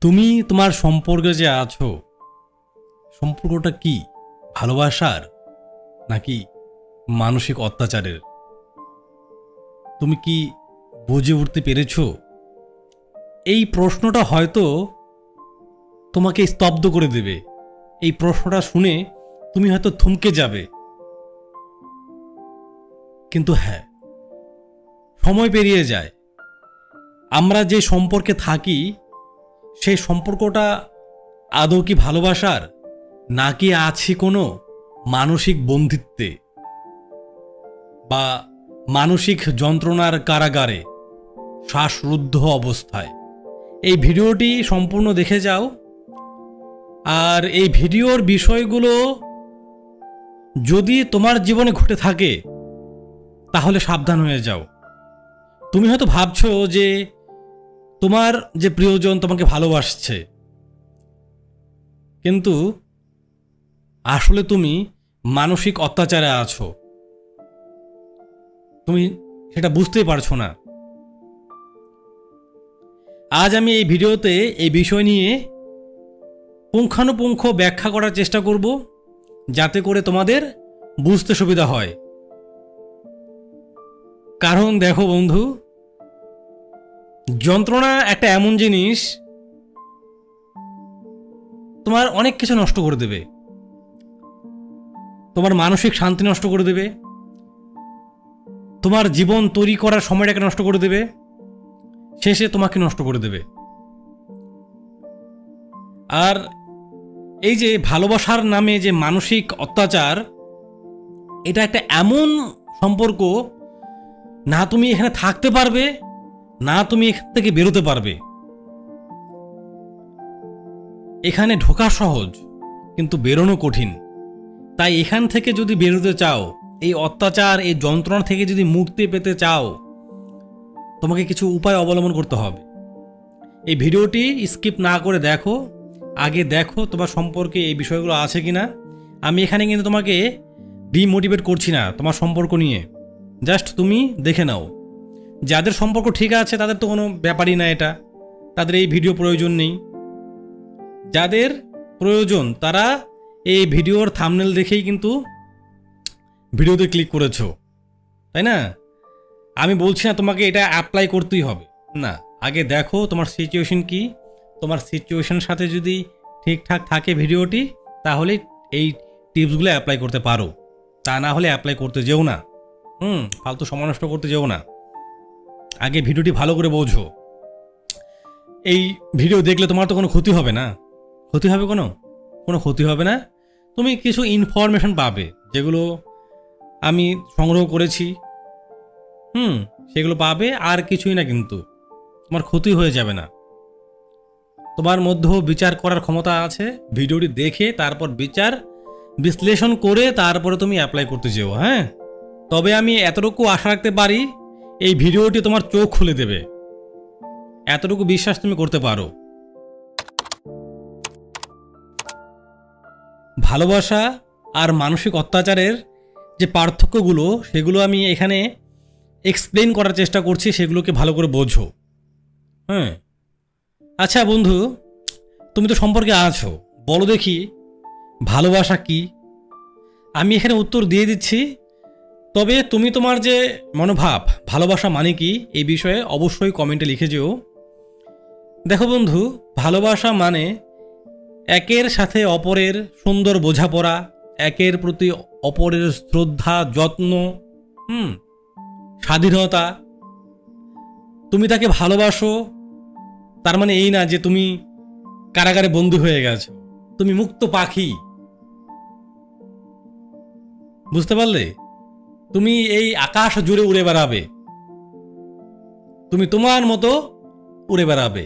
তুমি তোমার সম্পর্কে যে আছো, সম্পর্কটা কি ভালোবাসার নাকি মানসিক অত্যাচারের? তুমি কি বুঝে উঠতে পেরেছো? এই প্রশ্নটা হয়তো তোমাকে স্তব্ধ করে দেবে। এই প্রশ্নটা শুনে তুমি হয়তো থমকে যাবে। কিন্তু হ্যাঁ, সময় পেরিয়ে যায়, আমরা যে সম্পর্কে থাকি সেই সম্পর্কটা আদৌ কি ভালোবাসার, নাকি আছি কোনো মানসিক বন্দিত্বে বা মানসিক যন্ত্রণার কারাগারে, শ্বাসরুদ্ধ অবস্থায়? এই ভিডিওটি সম্পূর্ণ দেখে যাও। আর এই ভিডিওর বিষয়গুলো যদি তোমার জীবনে ঘটে থাকে তাহলে সাবধান হয়ে যাও। তুমি হয়তো ভাবছো যে তোমার যে প্রিয়জন তোমাকে ভালোবাসছে, কিন্তু আসলে তুমি মানসিক অত্যাচারে আছো। তুমি সেটা বুঝতেই পারছো না। আজ আমি এই ভিডিওতে এই বিষয় নিয়ে পুঙ্খানুপুঙ্খ ব্যাখ্যা করার চেষ্টা করব, যাতে করে তোমাদের বুঝতে সুবিধা হয়। কারণ দেখো বন্ধু, যন্ত্রণা একটা এমন জিনিস, তোমার অনেক কিছু নষ্ট করে দেবে। তোমার মানসিক শান্তি নষ্ট করে দেবে, তোমার জীবন তৈরি করার সময়টাকে নষ্ট করে দেবে, শেষে তোমাকে নষ্ট করে দেবে। আর এই যে ভালোবাসার নামে যে মানসিক অত্যাচার, এটা একটা এমন সম্পর্ক, না তুমি এখানে থাকতে পারবে, না তুমি এখান থেকে বেরোতে পারবে। এখানে ঢোকা সহজ, কিন্তু বেরোনো কঠিন। তাই এখান থেকে যদি বেরোতে চাও, এই অত্যাচার, এই যন্ত্রণা থেকে যদি মুক্তি পেতে চাও, তোমাকে কিছু উপায় অবলম্বন করতে হবে। এই ভিডিওটি স্কিপ না করে দেখো। আগে দেখো তোমার সম্পর্কে এই বিষয়গুলো আছে কিনা। আমি এখানে কিন্তু তোমাকে ডিমোটিভেট করছি না তোমার সম্পর্ক নিয়ে, জাস্ট তুমি দেখে নাও। যাদের সম্পর্ক ঠিক আছে তাদের তো কোনো ব্যাপারই না, এটা তাদের এই ভিডিও প্রয়োজন নেই। যাদের প্রয়োজন তারা এই ভিডিওর থাম্বনেল দেখেই কিন্তু ভিডিওতে ক্লিক করেছো, তাই না? আমি বলছি না তোমাকে এটা অ্যাপ্লাই করতেই হবে, না। আগে দেখো তোমার সিচুয়েশন কি। তোমার সিচুয়েশনের সাথে যদি ঠিকঠাক থাকে ভিডিওটি, তাহলে এই টিপসগুলো অ্যাপ্লাই করতে পারো। তা না হলে অ্যাপ্লাই করতে যেও না। ফালতু সময় নষ্ট করতে যেও না। আগে ভিডিওটি ভালো করে বোঝো। এই ভিডিও দেখলে তোমার তো কোনো ক্ষতি হবে না। ক্ষতি হবে কোনো ক্ষতি হবে না। তুমি কিছু ইনফরমেশন পাবে, যেগুলো আমি সংগ্রহ করেছি। সেগুলো পাবে, আর কিছুই না। কিন্তু তোমার ক্ষতি হয়ে যাবে না। তোমার মধ্যেও বিচার করার ক্ষমতা আছে। ভিডিওটি দেখে তারপর বিচার বিশ্লেষণ করে তারপরে তুমি অ্যাপ্লাই করতে যেও। হ্যাঁ, তবে আমি এতটুকু আশা রাখতে পারি, এই ভিডিওটি তোমার চোখ খুলে দেবে। এতটুকু বিশ্বাস তুমি করতে পারো। ভালোবাসা আর মানসিক অত্যাচারের যে পার্থক্যগুলো, সেগুলো আমি এখানে এক্সপ্লেন করার চেষ্টা করছি, সেগুলোকে ভালো করে বোঝো। হ্যাঁ, আচ্ছা বন্ধু, তুমি তো সম্পর্কে আছো, বলো দেখি ভালোবাসা কি? আমি এখানে উত্তর দিয়ে দিচ্ছি, তবে তুমি তোমার যে মনোভাব, ভালোবাসা মানে কি, এই বিষয়ে অবশ্যই কমেন্টে লিখে যেও। দেখো বন্ধু, ভালোবাসা মানে একের সাথে অপরের সুন্দর বোঝাপড়া, একের প্রতি অপরের শ্রদ্ধা, যত্ন, স্বাধীনতা। তুমি তাকে ভালোবাসো, তার মানে এই না যে তুমি কারাগারে বন্দী হয়ে গেছো। তুমি মুক্ত পাখি, বুঝতে পারলে? তুমি এই আকাশ জুড়ে উড়ে বেড়াবে, তুমি তোমার মতো উড়ে বেড়াবে।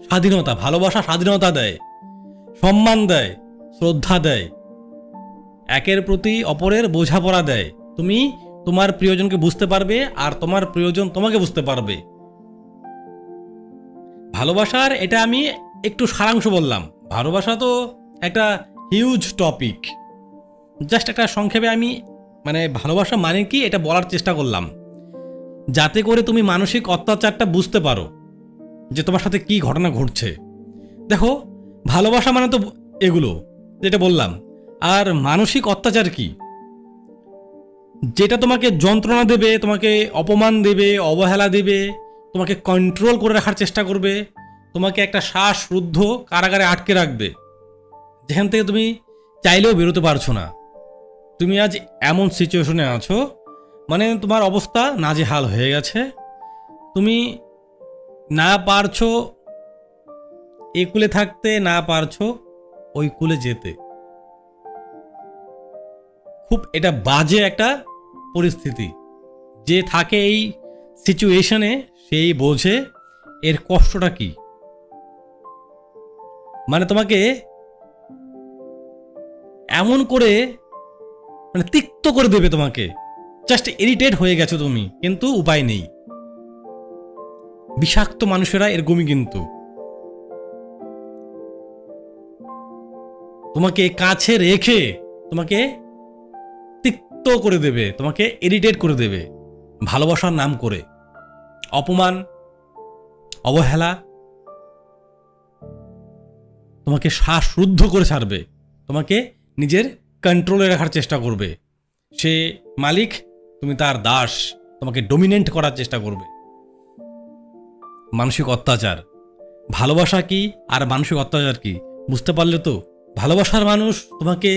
স্বাধীনতা, ভালোবাসা স্বাধীনতা দেয়, সম্মান দেয়, শ্রদ্ধা দেয়, একের প্রতি অপরের বোঝাপড়া দেয়। তুমি তোমার প্রিয়জনকে বুঝতে পারবে, আর তোমার প্রিয়জন তোমাকে বুঝতে পারবে। ভালোবাসার এটা আমি একটু সারাংশ বললাম। ভালোবাসা তো একটা হিউজ টপিক, জাস্ট একটা সংক্ষেপে আমি ভালোবাসা মানে কি এটা বলার চেষ্টা করলাম, যাতে করে তুমি মানসিক অত্যাচারটা বুঝতে পারো, যে তোমার সাথে কি ঘটনা ঘটছে। দেখো, ভালোবাসা মানে তো এগুলো যেটা বললাম। আর মানসিক অত্যাচার কি? যেটা তোমাকে যন্ত্রণা দেবে, তোমাকে অপমান দেবে, অবহেলা দেবে, তোমাকে কন্ট্রোল করে রাখার চেষ্টা করবে, তোমাকে একটা শ্বাসরুদ্ধ কারাগারে আটকে রাখবে, যেখান থেকে তুমি চাইলেও বেরোতে পারছো না। তুমি আজ এমন সিচুয়েশনে আছো, মানে তোমার অবস্থা নাজেহাল হয়ে গেছে। তুমি না পারছো এই কুলে থাকতে, না পারছো ওই কুলে যেতে। খুব এটা বাজে একটা পরিস্থিতি। যে থাকে এই সিচুয়েশনে সেই বোঝে এর কষ্টটা কি। মানে তোমাকে এমন করে মানে তিক্ত করে দেবে, তোমাকে জাস্ট ইরিটেট হয়ে গেছো তুমি, কিন্তু উপায় নেই। বিষাক্ত মানুষেরা এরকমই, কিন্তু তোমাকে কাছে রেখে তোমাকে তিক্ত করে দেবে, তোমাকে ইরিটেট করে দেবে ভালোবাসার নাম করে। অপমান, অবহেলা, তোমাকে শ্বাসরুদ্ধ করে ছাড়বে, তোমাকে নিজের কন্ট্রোলে রাখার চেষ্টা করবে। সে মালিক, তুমি তার দাস, তোমাকে ডমিনেন্ট করার চেষ্টা করবে। মানসিক অত্যাচার। ভালোবাসা কি আর মানসিক অত্যাচার কি বুঝতে পারলে তো? ভালোবাসার মানুষ তোমাকে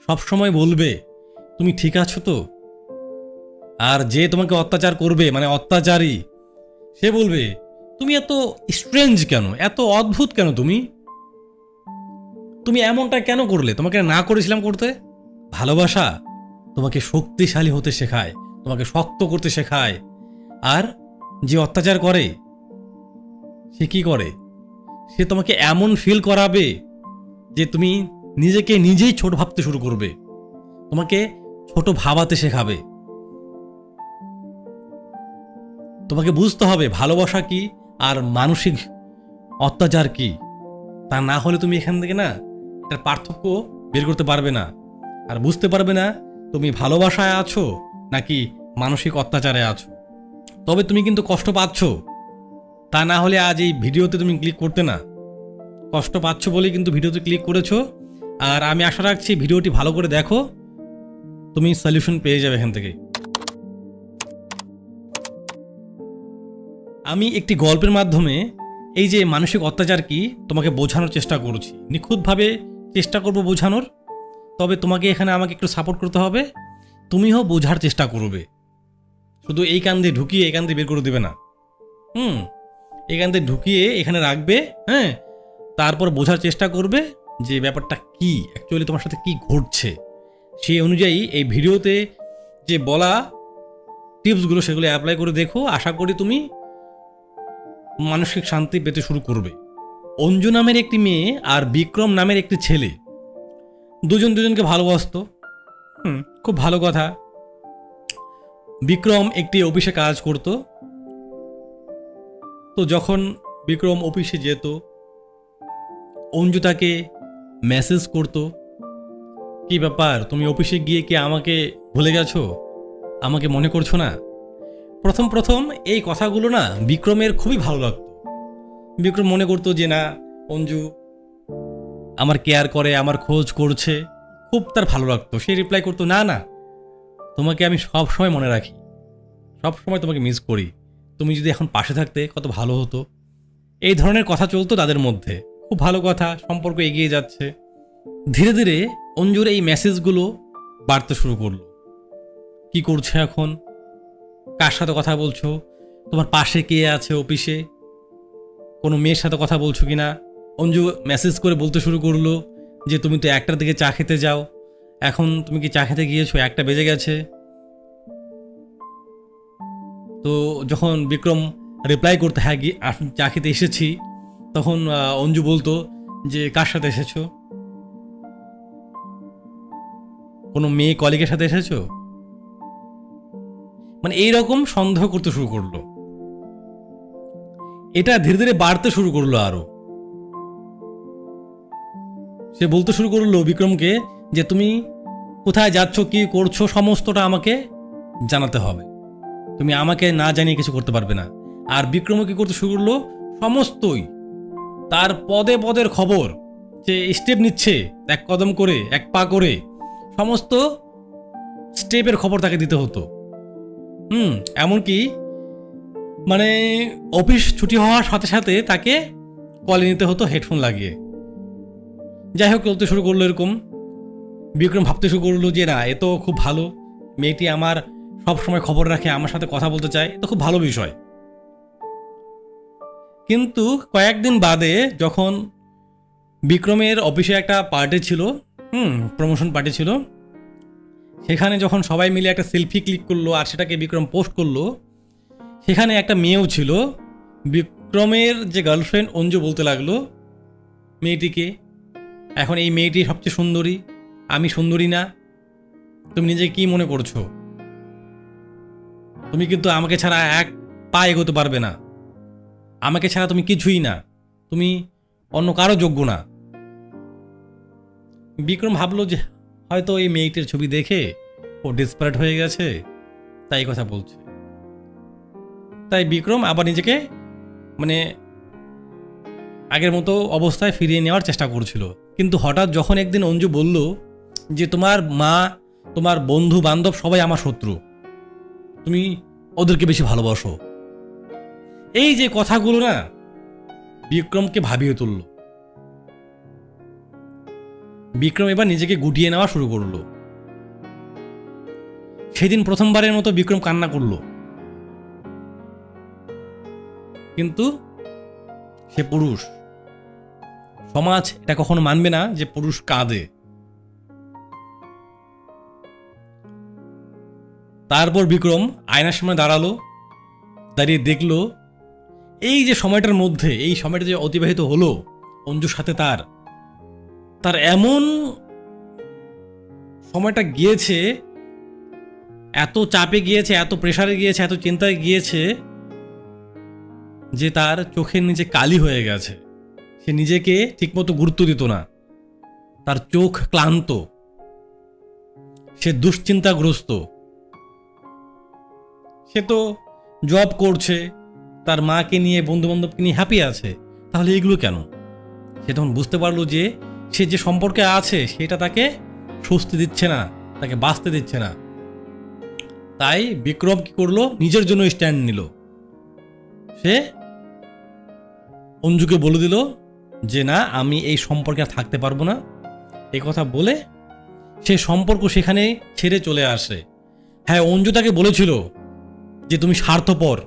সবসময় বলবে তুমি ঠিক আছো তো। আর যে তোমাকে অত্যাচার করবে, মানে অত্যাচারী, সে বলবে তুমি এত স্ট্রেঞ্জ কেন, এত অদ্ভুত কেন, তুমি এমনটা কেন করলে, তোমাকে না করেছিলাম করতে। ভালোবাসা তোমাকে শক্তিশালী হতে শেখায়, তোমাকে শক্ত করতে শেখায়। আর যে অত্যাচার করে সে কি করে? সে তোমাকে এমন ফিল করাবে যে তুমি নিজেকে নিজেই ছোট ভাবতে শুরু করবে, তোমাকে ছোট ভাবাতে শেখাবে। তোমাকে বুঝতে হবে ভালোবাসা কি আর মানসিক অত্যাচার কি। তা না হলে তুমি এখান থেকে না এটার পার্থক্য বের করতে পারবে না, আর বুঝতে পারবে না তুমি ভালোবাসায় আছো নাকি মানসিক অত্যাচারে আছো। তবে তুমি কিন্তু কষ্ট পাচ্ছ, তা না হলে আজ এই ভিডিওতে তুমি ক্লিক করতে না। কষ্ট পাচ্ছ বলেই কিন্তু ভিডিওতে ক্লিক করেছো। আর আমি আশা রাখছি ভিডিওটি ভালো করে দেখো, তুমি সলিউশন পেয়ে যাবে এখান থেকে। আমি একটি গল্পের মাধ্যমে এই যে মানসিক অত্যাচার কি তোমাকে বোঝানোর চেষ্টা করছি, নিখুঁতভাবে চেষ্টা করব বোঝানোর। তবে তোমাকে এখানে আমাকে একটু সাপোর্ট করতে হবে, তুমিও বোঝার চেষ্টা করবে। শুধু এই কান দিয়ে ঢুকিয়ে এই কান দিয়ে বের করে দেবে না। এই কান দিয়ে ঢুকিয়ে এখানে রাখবে, হ্যাঁ, তারপর বোঝার চেষ্টা করবে যে ব্যাপারটা কি, অ্যাকচুয়ালি তোমার সাথে কি ঘটছে। সেই অনুযায়ী এই ভিডিওতে যে বলা টিপসগুলো সেগুলো অ্যাপ্লাই করে দেখো। আশা করি তুমি মানসিক শান্তি পেতে শুরু করবে। অঞ্জু নামের একটি মেয়ে আর বিক্রম নামের একটি ছেলে, দুজনকে ভালোবাসতো। খুব ভালো কথা। বিক্রম একটি অফিসে কাজ করত। তো যখন বিক্রম অফিসে যেত, অঞ্জু তাকে মেসেজ করত, কি ব্যাপার তুমি অফিসে গিয়ে কি আমাকে ভুলে গেছো, আমাকে মনে করছো না। প্রথম এই কথাগুলো না বিক্রমের খুবই ভালো লাগতো। বিক্রম মনে করতো যে না, অঞ্জু আমার কেয়ার করে, আমার খোঁজ করছে, খুব তার ভালো লাগতো। সে রিপ্লাই করতো, না না, তোমাকে আমি সব সময় মনে রাখি, সব সময় তোমাকে মিস করি, তুমি যদি এখন পাশে থাকতে কত ভালো হতো। এই ধরনের কথা চলতো তাদের মধ্যে। খুব ভালো কথা, সম্পর্ক এগিয়ে যাচ্ছে। ধীরে ধীরে অঞ্জুর এই মেসেজগুলো বাড়তে শুরু করলো। কি করছে এখন, কার সাথে কথা বলছো, তোমার পাশে কে আছে অফিসে, কোনো মেয়ের সাথে কথা বলছো কিনা। অঞ্জু মেসেজ করে বলতে শুরু করলো যে তুমি তো 1টার দিকে চা খেতে যাও, এখন তুমি কি চা খেতে গিয়েছো, 1টা বেজে গেছে। তো যখন বিক্রম রিপ্লাই করতে হ্যাঁ চা খেতে এসেছি, তখন অঞ্জু বলতো যে কার সাথে এসেছো, কোনো মেয়ে কলিগের সাথে এসেছো। মানে এইরকম সন্দেহ করতে শুরু করলো। এটা ধীরে ধীরে বাড়তে শুরু করলো। আরো সে বলতে শুরু করলো বিক্রমকে যে তুমি কোথায় যাচ্ছ, কি করছো, সমস্তটা আমাকে জানাতে হবে, তুমি আমাকে না জানিয়ে কিছু করতে পারবে না। আর বিক্রমও কি করতে শুরু করলো, সমস্তই তার পদে পদের খবর, যে স্টেপ নিচ্ছে এক কদম করে, এক পা করে, সমস্ত স্টেপের খবর তাকে দিতে হতো। এমনকি মানে অফিস ছুটি হওয়ার সাথে সাথে তাকে কলে নিতে হতো হেডফোন লাগিয়ে। যাই হোক, চলতে শুরু করলো এরকম। বিক্রম ভাবতে শুরু করলো যে না, এ তো খুব ভালো, মেয়েটি আমার সব সময় খবর রাখে, আমার সাথে কথা বলতে চায়, এ তো খুব ভালো বিষয়। কিন্তু কয়েকদিন বাদে যখন বিক্রমের অফিসে একটা পার্টি ছিল, প্রমোশন পার্টি ছিল, সেখানে যখন সবাই মিলে একটা সেলফি ক্লিক করলো আর সেটাকে বিক্রম পোস্ট করলো, সেখানে একটা মেয়েও ছিল। বিক্রমের যে গার্লফ্রেন্ড অঞ্জু বলতে লাগলো মেয়েটিকে, এখন এই মেয়েটি সবচেয়ে সুন্দরী, আমি সুন্দরী না, তুমি নিজে কি মনে করছো? তুমি কিন্তু আমাকে ছাড়া এক পা এগোতে পারবে না, আমাকে ছাড়া তুমি কিছুই না, তুমি অন্য কারো যোগ্য না। বিক্রম ভাবলো যে হয়তো এই মেয়েটির ছবি দেখে ও ডেসপারেট হয়ে গেছে, তাই কথা বলছে। তাই বিক্রম আবার নিজেকে মানে আগের মতো অবস্থায় ফিরিয়ে নেওয়ার চেষ্টা করছিল। কিন্তু হঠাৎ যখন একদিন অঞ্জু বলল যে তোমার মা, তোমার বন্ধু বান্ধব সবাই আমার শত্রু, তুমি ওদেরকে বেশি ভালোবাসো, এই যে কথাগুলো না বিক্রমকে ভাবিয়ে তুলল। বিক্রম এবার নিজেকে গুটিয়ে নেওয়া শুরু করলো। সেদিন প্রথমবারের মতো বিক্রম কান্না করল, কিন্তু সে পুরুষ, সমাজ এটা কখনো মানবে না যে পুরুষ কাঁদে। তারপর বিক্রম আয়নার সামনে দাঁড়ালো, দাঁড়িয়ে দেখলো এই যে সময়টার মধ্যে, এই সময়টা যে অতিবাহিত হলো অঞ্জুর সাথে, তার এমন সময়টা গিয়েছে, এত চাপে গিয়েছে, এত প্রেসারে গিয়েছে, এত চিন্তায় গিয়েছে যে তার চোখের নিচে কালি হয়ে গেছে। সে নিজেকে ঠিকমতো গুরুত্ব দিত না, তার চোখ ক্লান্ত, সে দুশ্চিন্তাগ্রস্ত। সে তো জব করছে, তার মাকে নিয়ে, বন্ধু বান্ধবকে নিয়ে হ্যাপি আছে, তাহলে এগুলো কেন? সে তখন বুঝতে পারলো যে সে যে সম্পর্কে আছে সেটা তাকে স্বস্তি দিচ্ছে না, তাকে বাঁচতে দিচ্ছে না। তাই বিক্রম কি করলো, নিজের জন্য স্ট্যান্ড নিল। সে অঞ্জুকে বলে দিল যে না, আমি এই সম্পর্কে আর থাকতে পারবো না। এই কথা বলে সে সম্পর্ক সেখানে ছেড়ে চলে আসে। হ্যাঁ, অঞ্জু তাকে বলেছিল যে তুমি স্বার্থপর।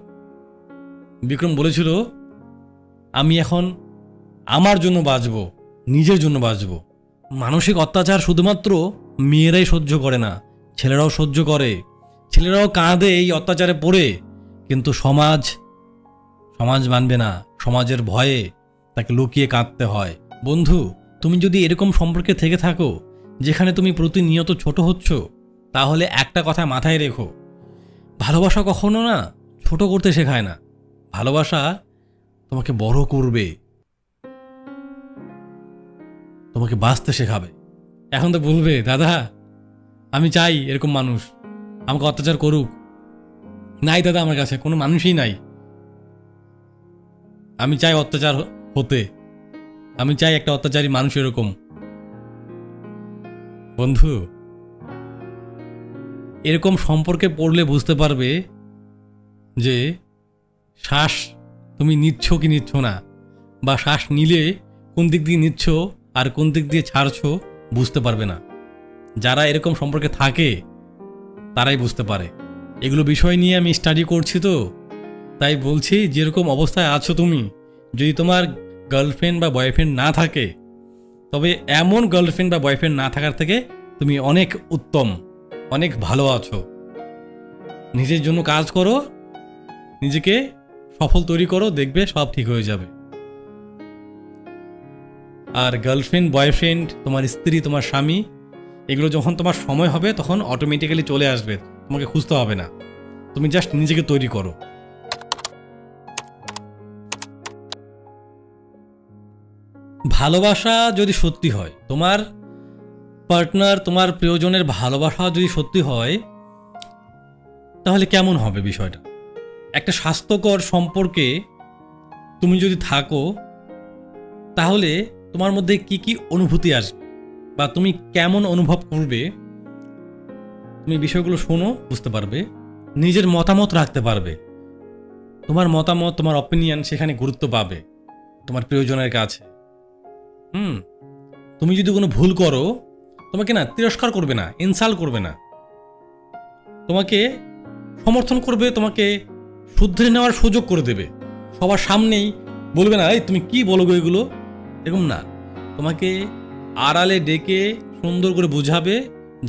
বিক্রম বলেছিল আমি এখন আমার জন্য বাঁচব, নিজের জন্য বাঁচব। মানসিক অত্যাচার শুধুমাত্র মেয়েরাই সহ্য করে না, ছেলেরাও সহ্য করে, ছেলেরাও কাঁদে এই অত্যাচারে পড়ে। কিন্তু সমাজ মানবে না, সমাজের ভয়ে তাকে লুকিয়ে কাঁদতে হয়। বন্ধু, তুমি যদি এরকম সম্পর্কে থেকে থাকো যেখানে তুমি প্রতিনিয়ত ছোট হচ্ছ, তাহলে একটা কথা মাথায় রেখো, ভালোবাসা কখনো না ছোট করতে শেখায় না, ভালোবাসা তোমাকে বড় করবে, তোমাকে বাঁচতে শেখাবে। এখন তো বলবে দাদা আমি চাই এরকম মানুষ আমাকে অত্যাচার করুক। নাই দাদা, আমার কাছে কোনো মানুষই নাই। আমি চাই অত্যাচার হতে, আমি চাই একটা অত্যাচারী মানুষ এরকম। বন্ধু, এরকম সম্পর্কে পড়লে বুঝতে পারবে যে শ্বাস তুমি নিচ্ছ কি নিচ্ছ না, বা শ্বাস নিলে কোন দিক দিয়ে নিচ্ছ আর কোন দিক দিয়ে ছাড়ছো বুঝতে পারবে না। যারা এরকম সম্পর্কে থাকে তারাই বুঝতে পারে। এগুলো বিষয় নিয়ে আমি স্টাডি করছি, তো তাই বলছি যেরকম অবস্থায় আছো তুমি, যদি তোমার গার্লফ্রেন্ড বা বয়ফ্রেন্ড না থাকে, তবে এমন গার্লফ্রেন্ড বা বয়ফ্রেন্ড না থাকার থেকে তুমি অনেক উত্তম, অনেক ভালো আছো। নিজের জন্য কাজ করো, নিজেকে সফল তৈরি করো, দেখবে সব ঠিক হয়ে যাবে। আর গার্লফ্রেন্ড, বয়ফ্রেন্ড, তোমার স্ত্রী, তোমার স্বামী, এগুলো যখন তোমার সময় হবে তখন অটোমেটিক্যালি চলে আসবে, তোমাকে খুঁজতে হবে না। তুমি জাস্ট নিজেকে তৈরি করো। ভালোবাসা যদি সত্যি হয়, তোমার পার্টনার, তোমার প্রিয়জনের ভালোবাসা যদি সত্যি হয়, তাহলে কেমন হবে বিষয়টা? একটা স্বাস্থ্যকর সম্পর্কে তুমি যদি থাকো, তাহলে তোমার মধ্যে কি কি অনুভূতি আসবে বা তুমি কেমন অনুভব করবে, তুমি বিষয়গুলো শোনো, বুঝতে পারবে, নিজের মতামত রাখতে পারবে। তোমার মতামত, তোমার অপিনিয়ন সেখানে গুরুত্ব পাবে তোমার প্রিয়জনের কাছে। তুমি যদি কোনো ভুল করো, তোমাকে না তিরস্কার করবে না, ইনসাল্ট করবে না, তোমাকে সমর্থন করবে, তোমাকে শুধরে নেওয়ার সুযোগ করে দেবে। সবার সামনেই বলবে না এই তুমি কি বলো গো এগুলো, এরকম না। তোমাকে আড়ালে ডেকে সুন্দর করে বুঝাবে,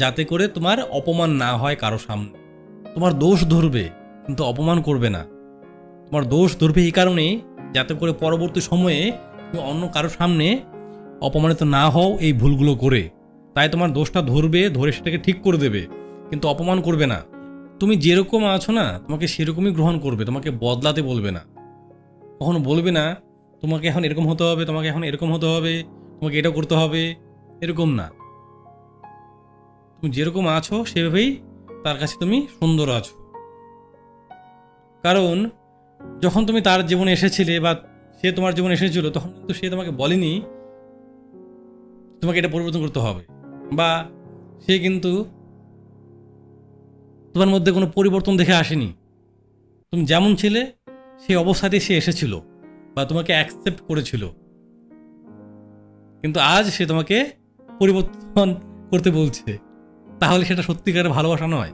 যাতে করে তোমার অপমান না হয় কারো সামনে। তোমার দোষ ধরবে কিন্তু অপমান করবে না। তোমার দোষ ধরবে এই কারণেই যাতে করে পরবর্তী সময়ে তুমি অন্য কারো সামনে অপমানিত না হও এই ভুলগুলো করে। তাই তোমার দোষটা ধরবে, ধরে সেটাকে ঠিক করে দেবে, কিন্তু অপমান করবে না। তুমি যেরকম আছো না, তোমাকে সেরকমই গ্রহণ করবে, তোমাকে বদলাতে বলবে না। কখনো বলবে না তোমাকে এখন এরকম হতে হবে, তোমাকে এখন এরকম হতে হবে, তোমাকে এটা করতে হবে, এরকম না। তুমি যেরকম আছো সেভাবেই তার কাছে তুমি সুন্দর আছো। কারণ যখন তুমি তার জীবনে এসেছিলে বা সে তোমার জীবনে এসেছিল, তখন কিন্তু সে তোমাকে বলেনি তোমাকে এটা পরিবর্তন করতে হবে, বা সে কিন্তু তোমার মধ্যে কোনো পরিবর্তন দেখে আসেনি। তুমি যেমন ছিলে সেই অবস্থাতেই সে এসেছিল বা তোমাকে অ্যাকসেপ্ট করেছিল। কিন্তু আজ সে তোমাকে পরিবর্তন করতে বলছে, তাহলে সেটা সত্যিকারের ভালোবাসা নয়।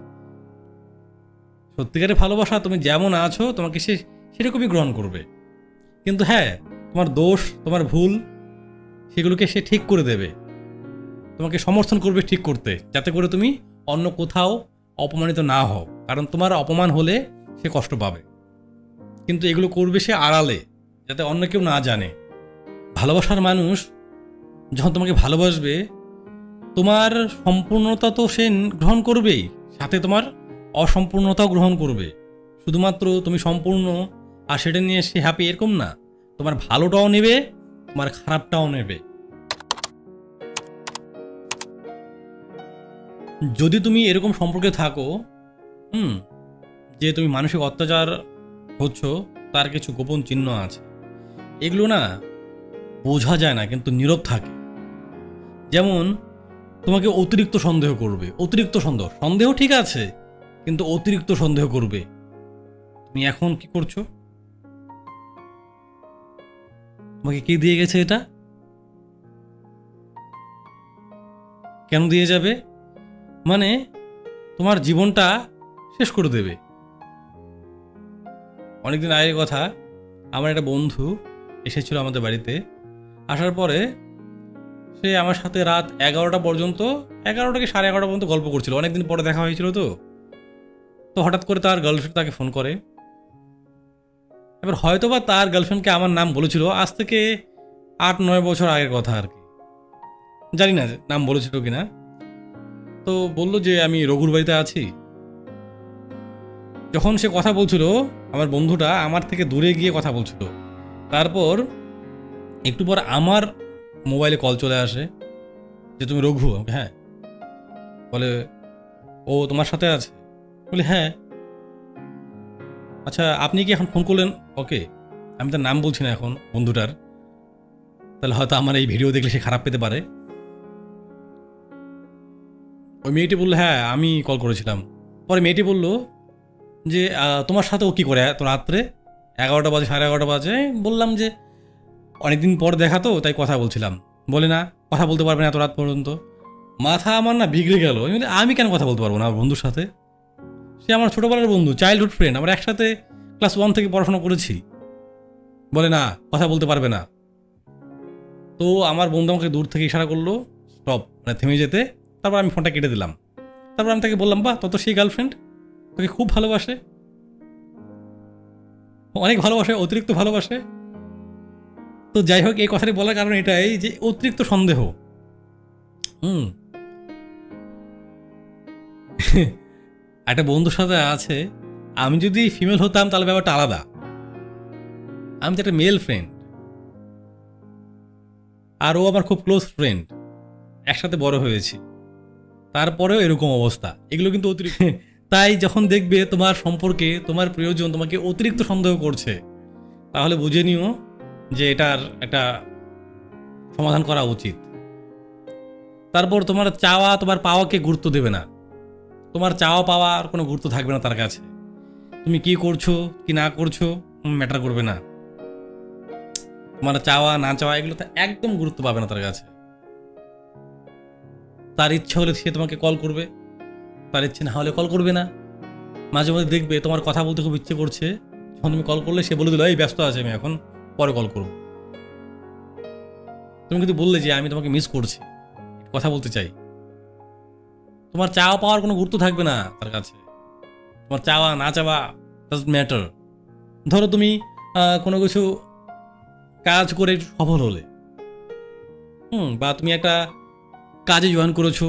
সত্যিকারের ভালোবাসা তুমি যেমন আছো তোমাকে সে সেরকমই গ্রহণ করবে। কিন্তু হ্যাঁ, তোমার দোষ, তোমার ভুল, সেগুলোকে সে ঠিক করে দেবে, তোমাকে সমর্থন করবে ঠিক করতে, যাতে করে তুমি অন্য কোথাও অপমানিত না হও। কারণ তোমার অপমান হলে সে কষ্ট পাবে, কিন্তু এগুলো করবে সে আড়ালে, যাতে অন্য কেউ না জানে। ভালোবাসার মানুষ যখন তোমাকে ভালোবাসবে, তোমার সম্পূর্ণতা তো সে গ্রহণ করবেই, সাথে তোমার অসম্পূর্ণতাও গ্রহণ করবে। শুধুমাত্র তুমি সম্পূর্ণ আর সেটা নিয়ে সে হ্যাপি এরকম না, তোমার ভালোটাও নেবে, তোমার খারাপটাও নেবে। যদি তুমি এরকম সম্পর্কে থাকো যে তুমি মানসিক অত্যাচার হচ্ছ, তার কিছু গোপন চিহ্ন আছে। এগুলো না বোঝা যায় না, কিন্তু নীরব থাকে। যেমন তোমাকে অতিরিক্ত সন্দেহ করবে, অতিরিক্ত সন্দেহ ঠিক আছে, কিন্তু অতিরিক্ত সন্দেহ করবে। তুমি এখন কি করছো? তোমাকে কে দিয়ে গেছে এটা? কেন দিয়ে যাবে? মানে তোমার জীবনটা শেষ করে দেবে। অনেকদিন আগের কথা, আমার একটা বন্ধু এসেছিল আমাদের বাড়িতে। আসার পরে সে আমার সাথে রাত 11টা পর্যন্ত, 11টা কি 11:30 পর্যন্ত গল্প করছিল। অনেকদিন পরে দেখা হয়েছিল, তো হঠাৎ করে তার গার্লফ্রেন্ড তাকে ফোন করে। এবার হয়তোবা তার গার্লফ্রেন্ডকে আমার নাম বলেছিল, আজ থেকে 8-9 বছর আগের কথা আর কি, জানি না নাম বলেছিল কিনা। তো বললো যে আমি রঘুর বাড়িতে আছি। যখন সে কথা বলছিল, আমার বন্ধুটা আমার থেকে দূরে গিয়ে কথা বলছিল। তারপর একটু পর আমার মোবাইলে কল চলে আসে যে তুমি রঘু? হ্যাঁ। বলে ও তোমার সাথে আছে? বলি হ্যাঁ। আচ্ছা, আপনি কি এখন ফোন করলেন ওকে? আমি তার নাম বলছি না এখন বন্ধুটার, তাহলে হয়তো আমার এই ভিডিও দেখলে সে খারাপ পেতে পারে। ওই মেয়েটি বললো হ্যাঁ আমি কল করেছিলাম। পরে মেয়েটি বলল যে তোমার সাথে ও কী করে এত রাত্রে? 11টা বাজে, 11:30 বাজে। বললাম যে অনেকদিন পর দেখা তো, তাই কথা বলছিলাম। বলে না, কথা বলতে পারবে না এত রাত পর্যন্ত। মাথা আমার না বিগড়ে গেল। আমি কেন কথা বলতে পারবো না আমার বন্ধুর সাথে? সে আমার ছোটোবেলার বন্ধু, চাইল্ডহুড ফ্রেন্ড, আমরা একসাথে ক্লাস 1 থেকে পড়াশোনা করেছি। বলে না, কথা বলতে পারবে না। তো আমার বন্ধু আমাকে দূর থেকে ইশারা করলো স্টপ, মানে থেমে যেতে। তারপর আমি ফোনটা কেটে দিলাম। তারপর আমি তাকে বললাম বাহ, তত সেই গার্লফ্রেন্ড তোকে খুব ভালোবাসে, অনেক ভালোবাসে, অতিরিক্ত ভালোবাসে। তো যাই হোক, এই কথাটি বলার কারণ এটাই যে অতিরিক্ত সন্দেহ। একটা বন্ধুর সাথে আছে, আমি যদি ফিমেল হতাম তাহলে ব্যাপারটা আলাদা। আমি তো একটা মেল ফ্রেন্ড, আর ও আমার খুব ক্লোজ ফ্রেন্ড, একসাথে বড় হয়েছি, তারপরেও এরকম অবস্থা। এগুলো কিন্তু অতিরিক্ত। তাই যখন দেখবে তোমার সম্পর্কে তোমার প্রিয়জন তোমাকে অতিরিক্ত সন্দেহ করছে, তাহলে বুঝে নিও যে এটার একটা সমাধান করা উচিত। তারপর তোমার চাওয়া তোমার পাওয়াকে গুরুত্ব দেবে না, তোমার চাওয়া পাওয়ার কোনো গুরুত্ব থাকবে না তার কাছে। তুমি কি করছো কি না করছো ম্যাটার করবে না, তোমার চাওয়া না চাওয়া এগুলো তো একদম গুরুত্ব পাবে না তার কাছে। তার ইচ্ছা হলে সে তোমাকে কল করবে, তার ইচ্ছে না হলে কল করবে না। মাঝে মাঝে দেখবে তোমার কথা বলতে খুব ইচ্ছে করছে, যখন তুমি কল করলে সে বলে দিল এই ব্যস্ত আছে, আমি এখন পরে কল করব। তুমি কিন্তু বললে যে আমি তোমাকে মিস করছি, কথা বলতে চাই, তোমার চাওয়া পাওয়ার কোনো গুরুত্ব থাকবে না তার কাছে। তোমার চাওয়া না চাওয়া ডাজন্ট ম্যাটার। ধরো তুমি কোনো কিছু কাজ করে সফল হলে, বা তুমি একটা কাজে জয়েন করেছো,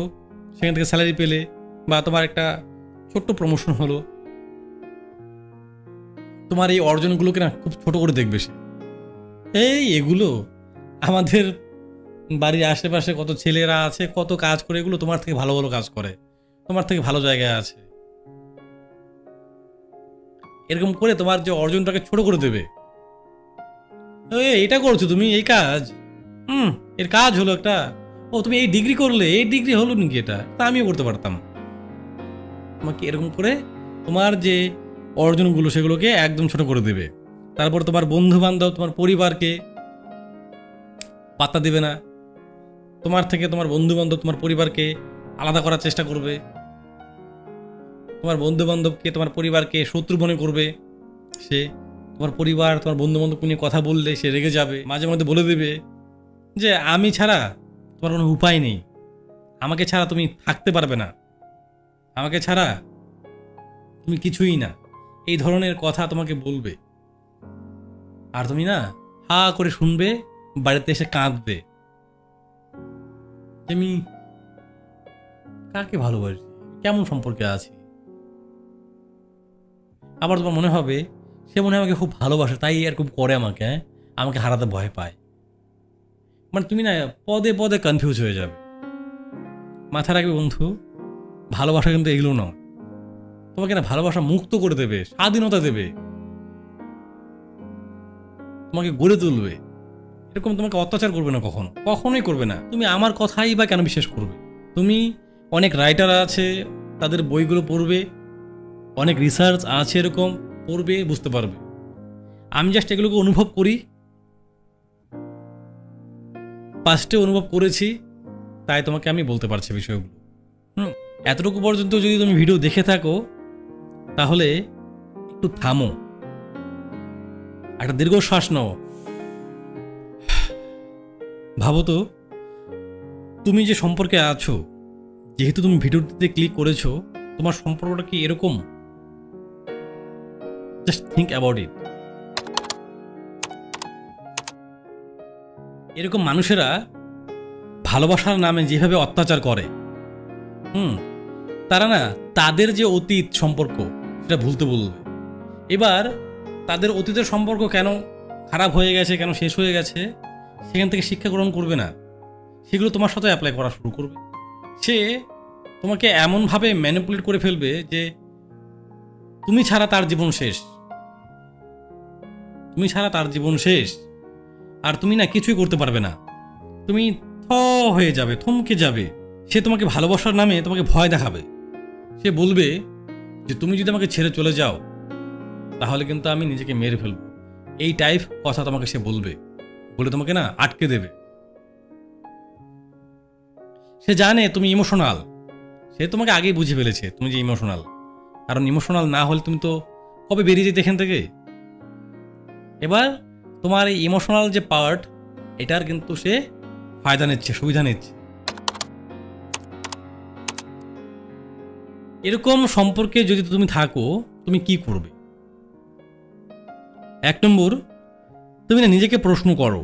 সেখান থেকে স্যালারি পেলে, বা তোমার একটা ছোট্ট প্রমোশন হলো, তোমার এই অর্জনগুলোকে না খুব ছোট করে দেখবে সে। এগুলো আমাদের বাড়ির আশেপাশে কত ছেলেরা আছে, কত কাজ করে, এগুলো তোমার থেকে ভালো ভালো কাজ করে, তোমার থেকে ভালো জায়গায় আছে, এরকম করে তোমার যে অর্জনটাকে ছোট করে দেবে। এটা করছো তুমি, এই কাজ, এর কাজ হলো একটা, ও তুমি এই ডিগ্রি করলে, এই ডিগ্রি হলো নাকি, এটা তা আমিও করতে পারতাম। তোমাকে এরকম করে তোমার যে অর্জনগুলো সেগুলোকে একদম ছোট করে দেবে। তারপর তোমার বন্ধু বান্ধব, তোমার পরিবারকে পাত্তা দেবে না, তোমার থেকে তোমার বন্ধু বান্ধব তোমার পরিবারকে আলাদা করার চেষ্টা করবে, তোমার বন্ধু বান্ধবকে তোমার পরিবারকে শত্রু মনে করবে। সে তোমার পরিবার তোমার বন্ধু বান্ধবকে নিয়ে কথা বললে সে রেগে যাবে, মাঝে মধ্যে বলে দেবে যে আমি ছাড়া তোমার কোনো উপায় নেই, আমাকে ছাড়া তুমি থাকতে পারবে না, আমাকে ছাড়া তুমি কিছুই না, এই ধরনের কথা তোমাকে বলবে। আর তুমি না হা করে শুনবে, বাড়িতে এসে কাঁদবে, আমি কাকে ভালোবাসি, কেমন সম্পর্কে আছি। আবার তোমার মনে হবে সে মনে হয় আমাকে খুব ভালোবাসে, তাই এরকম করে আমাকে, আমাকে হারাতে ভয় পায়। মানে তুমি না পদে পদে কনফিউজ হয়ে যাবে। মাথা রাখবে বন্ধু, ভালোবাসা কিন্তু এগুলো নয়। তোমাকে না ভালোবাসা মুক্ত করে দেবে, স্বাধীনতা দেবে, তোমাকে গড়ে তুলবে। এরকম তোমাকে অত্যাচার করবে না, কখনো কখনোই করবে না। তুমি আমার কথাই বা কেন বিশ্বাস করবে? তুমি অনেক রাইটার আছে, তাদের বইগুলো পড়বে, অনেক রিসার্চ আছে এরকম, পড়বে, বুঝতে পারবে। আমি জাস্ট এগুলোকে অনুভব করি, পাস্টে অনুভব করেছি, তাই তোমাকে আমি বলতে পারছি বিষয়গুলো। এতটুকু পর্যন্ত যদি তুমি ভিডিও দেখে থাকো তাহলে একটু থামো, একটা দীর্ঘশ্বাস নাও, ভাবো তো তুমি যে সম্পর্কে আছো, যেহেতু তুমি ভিডিওটিতে ক্লিক করেছো, তোমার সম্পর্কটা কি এরকম? Just think about it. এরকম মানুষেরা ভালোবাসার নামে যেভাবে অত্যাচার করে, তারা না তাদের যে অতীত সম্পর্ক সেটা ভুলতে বলবে। এবার তাদের অতীতের সম্পর্ক কেন খারাপ হয়ে গেছে, কেন শেষ হয়ে গেছে, সেখান থেকে শিক্ষা গ্রহণ করবে না, সেগুলো তোমার সাথে অ্যাপ্লাই করা শুরু করবে। সে তোমাকে এমনভাবে ম্যানিপুলেট করে ফেলবে যে তুমি ছাড়া তার জীবন শেষ, তুমি ছাড়া তার জীবন শেষ, আর তুমি না কিছুই করতে পারবে না, তুমি হয়ে যাবে, থমকে যাবে। সে তোমাকে ভালোবাসার নামে তোমাকে ভয় দেখাবে। সে বলবে যে তুমি যদি আমাকে ছেড়ে চলে যাও তাহলে কিন্তু আমি নিজেকে মেরে ফেলবো, এই টাইপ কথা তোমাকে সে বলবে, বলে তোমাকে না আটকে দেবে। সে জানে তুমি ইমোশনাল, সে তোমাকে আগেই বুঝে ফেলেছে তুমি যে ইমোশনাল, কারণ ইমোশনাল না হলে তুমি তো কবে বেরিয়ে যেতে এখান থেকে। এবার তোমার এই ইমোশনাল যে পার্ট, এটার কিন্তু সে ফায়দা নিচ্ছে, সুবিধা নিচ্ছে। এরকম সম্পর্কে যদি তুমি থাকো, তুমি কি করবে? 1 নম্বর, তুমি না নিজেকে প্রশ্ন করো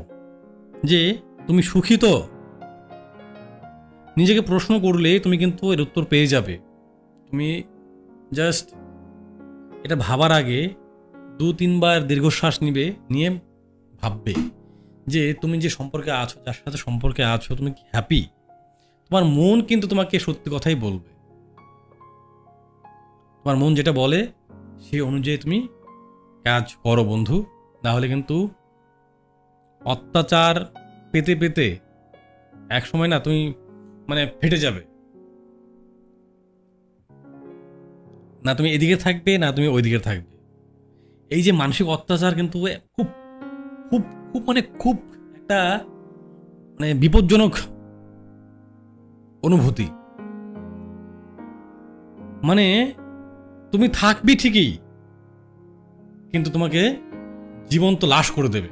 যে তুমি সুখী তো। নিজেকে প্রশ্ন করলে তুমি কিন্তু এর উত্তর পেয়ে যাবে। তুমি জাস্ট এটা ভাবার আগে 2-3 বার দীর্ঘশ্বাস নিবে, নিয়ে ভাববে যে তুমি যে সম্পর্কে আছো, যার সাথে সম্পর্কে আছো, তুমি কি হ্যাপি? তোমার মন কিন্তু তোমাকে সত্যি কথাই বলবে। তোমার মন যেটা বলে সেই অনুযায়ী তুমি কাজ করো বন্ধু, নাহলে কিন্তু অত্যাচার পেতে পেতে এক সময় না তুমি মানে ফেটে যাবে, না তুমি এদিকে থাকবে না তুমি ওইদিকে থাকবে। এই যে মানসিক অত্যাচার কিন্তু খুব খুব খুব মানে খুব একটা মানে বিপজ্জনক অনুভূতি। মানে তুমি থাকবি ঠিকই, কিন্তু তোমাকে জীবন্ত লাশ করে দেবে।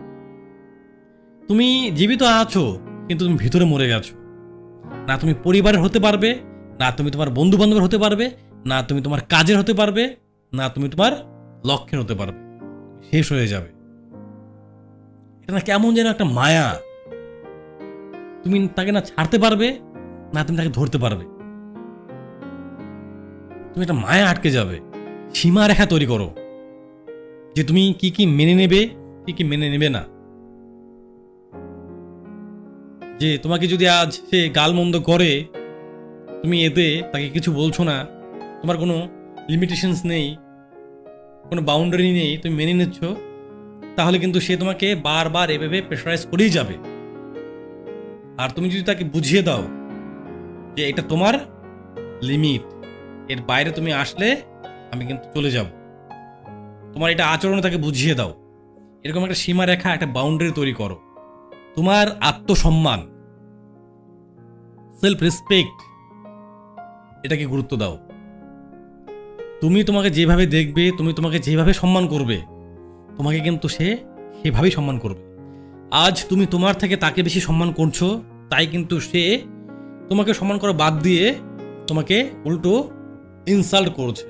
তুমি জীবিত আছো কিন্তু তুমি ভিতরে মরে গেছো। না তুমি পরিবারের হতে পারবে, না তুমি তোমার বন্ধু বান্ধবের হতে পারবে, না তুমি তোমার কাজের হতে পারবে, না তুমি তোমার লক্ষ্যের হতে পারবে। শেষ হয়ে যাবে। এটা না কেমন যেন একটা মায়া। তুমি তাকে না ছাড়তে পারবে, না তুমি তাকে ধরতে পারবে। তুমি একটা মায়া আটকে যাবে। সীমা রেখা তৈরি করো যে তুমি কি কি মেনে নেবে, কি কি মেনে নেবে না। যে তোমাকে যদি আজ সে গালমন্দ করে, তুমি এতে তাকে কিছু বলছো না, তোমার কোনো লিমিটেশনস নেই, কোনো বাউন্ডারি নেই, তুমি মেনে নিচ্ছ, তাহলে কিন্তু সে তোমাকে বারবার এভাবে প্রেশারাইজ করেই যাবে। আর তুমি যদি তাকে বুঝিয়ে দাও যে এটা তোমার লিমিট, এর বাইরে তুমি আসলে আমি কিন্তু চলে যাব, তোমার এটা আচরণে তাকে বুঝিয়ে দাও, এরকম একটা সীমা রেখা, একটা বাউন্ডারি তৈরি করো। তোমার আত্মসম্মান, সেলফ রেসপেক্ট, এটাকে গুরুত্ব দাও। তুমি তোমাকে যেভাবে দেখবে, তুমি তোমাকে যেভাবে সম্মান করবে, তোমাকে কিন্তু সে সেভাবেই সম্মান করবে। আজ তুমি তোমার থেকে তাকে বেশি সম্মান করছো, তাই কিন্তু সে তোমাকে সম্মান করা বাদ দিয়ে তোমাকে উল্টো ইনসাল্ট করছে,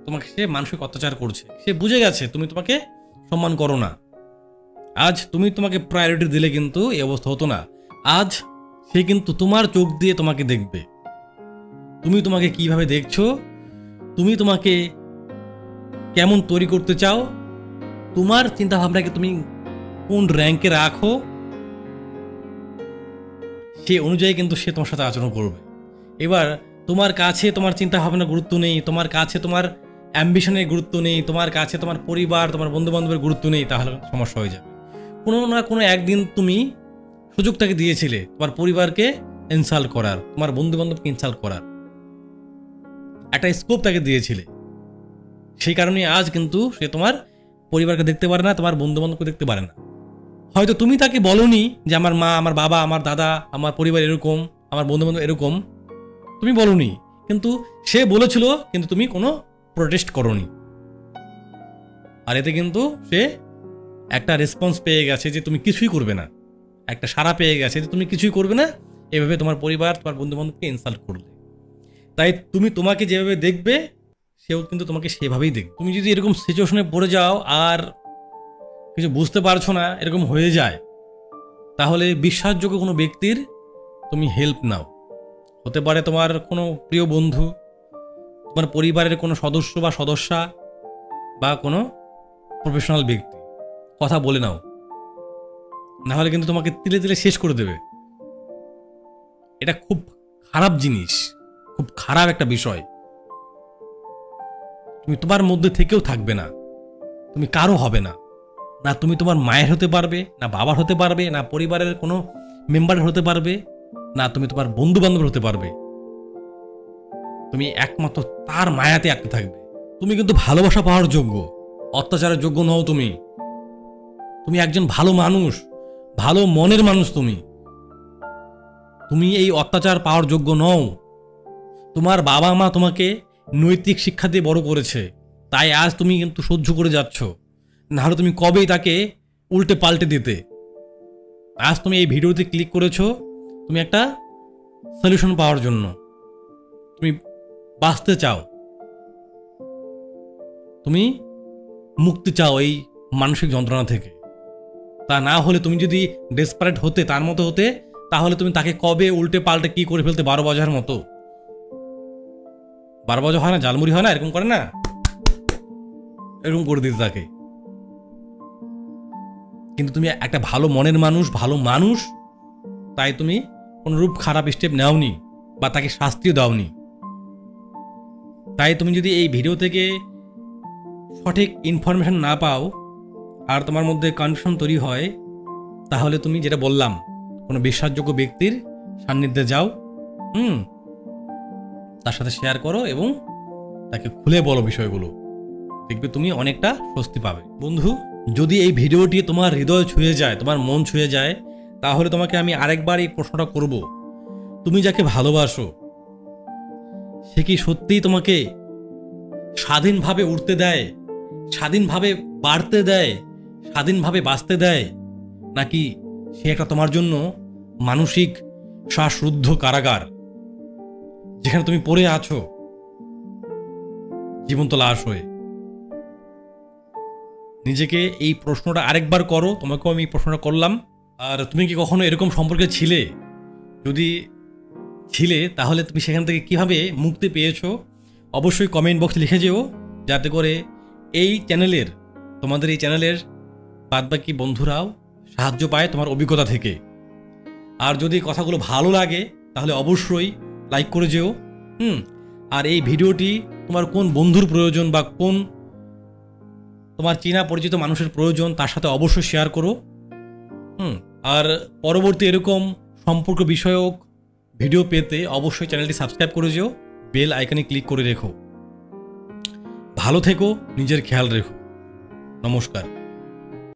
তোমাকে সে মানসিক অত্যাচার করছে। সে বুঝে গেছে তুমি তোমাকে সম্মান করো না। আজ তুমি তোমাকে প্রায়োরিটি দিলে কিন্তু এই অবস্থা হতো না। আজ সে কিন্তু তোমার চোখ দিয়ে তোমাকে দেখবে, তুমি তোমাকে কিভাবে দেখছো, তুমি তোমাকে কেমন তৈরি করতে চাও, তোমার চিন্তা ভাবনাকে তুমি কোন র্যাঙ্কে রাখো, সে অনুযায়ী কিন্তু সে তোমার সাথে আচরণ করবে। এবার তোমার কাছে তোমার চিন্তা ভাবনার গুরুত্ব নেই, তোমার কাছে তোমার অ্যাম্বিশনের গুরুত্ব নেই, তোমার কাছে তোমার পরিবার, তোমার বন্ধু বান্ধবের গুরুত্ব নেই, তাহলে সমস্যা হয়ে যাবে। কোনো না কোনো একদিন তুমি সুযোগটাকে দিয়েছিলে তোমার পরিবারকে ইনসাল্ট করার, তোমার বন্ধু বান্ধবকে ইনসাল্ট করার একটা স্কোপ তাকে দিয়েছিলে। সেই কারণে আজ কিন্তু সে তোমার পরিবারকে দেখতে পারে না, তোমার বন্ধু বান্ধবকে দেখতে পারে না। হয়তো তুমি তাকে বলনি যে আমার মা, আমার বাবা, আমার দাদা, আমার পরিবার এরকম, আমার বন্ধু বান্ধব এরকম, তুমি বলনি, কিন্তু সে বলেছিল, কিন্তু তুমি কোনো প্রোটেস্ট করোনি। আর এতে কিন্তু সে একটা রেসপন্স পেয়ে গেছে যে তুমি কিছুই করবে না, একটা সাড়া পেয়ে গেছে যে তুমি কিছুই করবে না, এভাবে তোমার পরিবার, তোমার বন্ধু বান্ধবকে ইনসাল্ট করলে। তাই তুমি তোমাকে যেভাবে দেখবে, সেও কিন্তু তোমাকে সেভাবেই দেখবে। তুমি যদি এরকম সিচুয়েশনে পড়ে যাও আর কিছু বুঝতে পারছো না, এরকম হয়ে যায়, তাহলে বিশ্বাসযোগ্য কোনো ব্যক্তির তুমি হেল্প নাও। হতে পারে তোমার কোনো প্রিয় বন্ধু, তোমার পরিবারের কোনো সদস্য বা সদস্যা, বা কোনো প্রফেশনাল ব্যক্তি, কথা বলে নাও, নাহলে কিন্তু তোমাকে তিলে তিলে শেষ করে দেবে। এটা খুব খারাপ জিনিস, খুব খারাপ একটা বিষয়। তুমি তোমার মধ্যে থেকেও থাকবে না, তুমি কারো হবে না, না তুমি তোমার মায়ের হতে পারবে, না বাবার হতে পারবে, না পরিবারের কোনো মেম্বারের হতে পারবে, না তুমি তোমার বন্ধু বান্ধবের হতে পারবে। তুমি একমাত্র তার মায়াতে আটকে থাকবে। তুমি কিন্তু ভালোবাসা পাওয়ার যোগ্য, অত্যাচারের যোগ্য নও। তুমি তুমি একজন ভালো মানুষ, ভালো মনের মানুষ। তুমি তুমি এই অত্যাচার পাওয়ার যোগ্য নও। তোমার বাবা মা তোমাকে নৈতিক শিক্ষা দিয়ে বড় করেছে, তাই আজ তুমি কিন্তু সহ্য করে যাচ্ছ, নাহলে তুমি কবেই তাকে উল্টে পাল্টে দিতে। আজ তুমি এই ভিডিওতে ক্লিক করেছো তুমি একটা সলিউশন পাওয়ার জন্য, তুমি বাঁচতে চাও, তুমি মুক্তি চাও এই মানসিক যন্ত্রণা থেকে। তা না হলে তুমি যদি ডেসপারেট হতে, তার মতো হতে, তাহলে তুমি তাকে কবে উল্টে পাল্টে কি করে ফেলতে, 12 বাজার মতো। 12 বাজা হয় না, জালমুড়ি হয় না, এরকম করে না, এরকম করে দিতে তাকে। কিন্তু তুমি একটা ভালো মনের মানুষ, ভালো মানুষ, তাই তুমি কোনরূপ খারাপ স্টেপ নেওনি বা তাকে শাস্তিও দাওনি। তাই তুমি যদি এই ভিডিও থেকে সঠিক ইনফরমেশন না পাও আর তোমার মধ্যে কনফিউশন তৈরি হয়, তাহলে তুমি যেটা বললাম, কোনো বিশ্বাসযোগ্য ব্যক্তির সান্নিধ্যে যাও, তার সাথে শেয়ার করো এবং তাকে খুলে বলো বিষয়গুলো, দেখবে তুমি অনেকটা স্বস্তি পাবে। বন্ধু, যদি এই ভিডিওটি তোমার হৃদয় ছুঁয়ে যায়, তোমার মন ছুঁয়ে যায়, তাহলে তোমাকে আমি আরেকবার এই প্রশ্নটা করব, তুমি যাকে ভালোবাসো সে কি সত্যিই তোমাকে স্বাধীনভাবে উঠতে দেয়, স্বাধীনভাবে বাড়তে দেয়, স্বাধীনভাবে বাঁচতে দেয়, নাকি সে একটা তোমার জন্য মানসিক শ্বাসরুদ্ধ কারাগার, যেখানে তুমি পড়ে আছো জীবন্ত লাশ হয়ে? নিজেকে এই প্রশ্নটা আরেকবার করো, তোমাকেও আমি এই প্রশ্নটা করলাম। আর তুমি কি কখনো এরকম সম্পর্কে ছিলে? যদি ছিলে তাহলে তুমি সেখান থেকে কিভাবে মুক্তি পেয়েছো অবশ্যই কমেন্ট বক্সে লিখে যেও, যাতে করে তোমাদের এই চ্যানেলের বাদবাকি বন্ধুরাও সাহায্য পায় তোমার অভিজ্ঞতা থেকে। আর যদি কথাগুলো ভালো লাগে তাহলে অবশ্যই লাইক করে যেও। আর এই ভিডিওটি তোমার কোন বন্ধুর প্রয়োজন বা কোন তোমার চেনা পরিচিত মানুষের প্রয়োজন, তার সাথে অবশ্যই শেয়ার করো। আর পরবর্তী এরকম সম্পর্ক বিষয়ক ভিডিও পেতে অবশ্যই চ্যানেলটি সাবস্ক্রাইব করে যেও, বেল আইকনে ক্লিক করে রেখো। ভালো থেকো, নিজের খেয়াল রেখো। নমস্কার।